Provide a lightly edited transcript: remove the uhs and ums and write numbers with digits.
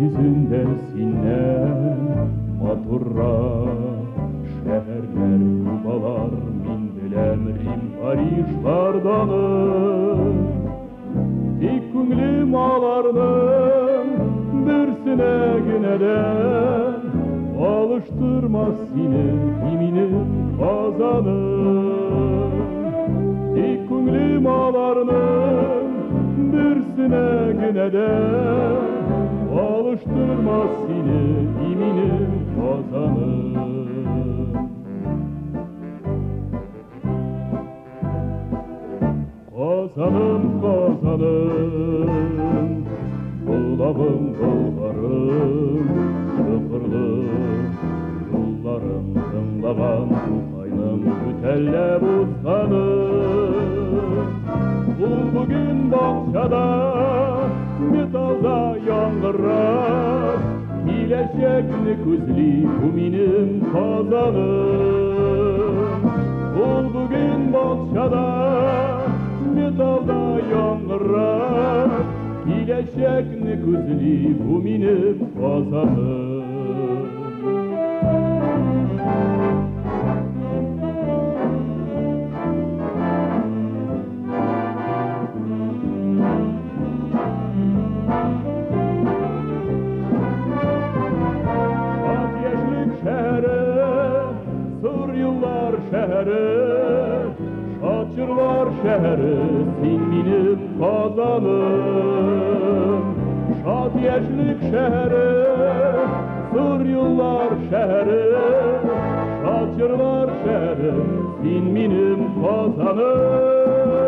Yeryüzündesinler maturlar, şehirler, yuvalar, min bilem Rim, Paris vardanım. Tek künglim ağlarının birsine güneden, alıştırmaz seni imini kazanım. Tek künglim ağlarının birsine güneden, alıştırmaz seni imini kazanım. Kazanım, kazanım, bulağım, bulgarım, şıkırlı yollarım, tınlagan kaynım, bütelle buzlanım. Bul bugün bahçada, metalda yangırar, bileşekli küzli kuminim kazanım. Bul bugün bahçada, metalda yangırar, bileşekli küzli kuminim kazanım. Şehri, şaçırlar şehri, sen benim kazanım. Şad yeşlik şehri, sır yıllar şehri, şaçırlar şehri, sen benim kazanım.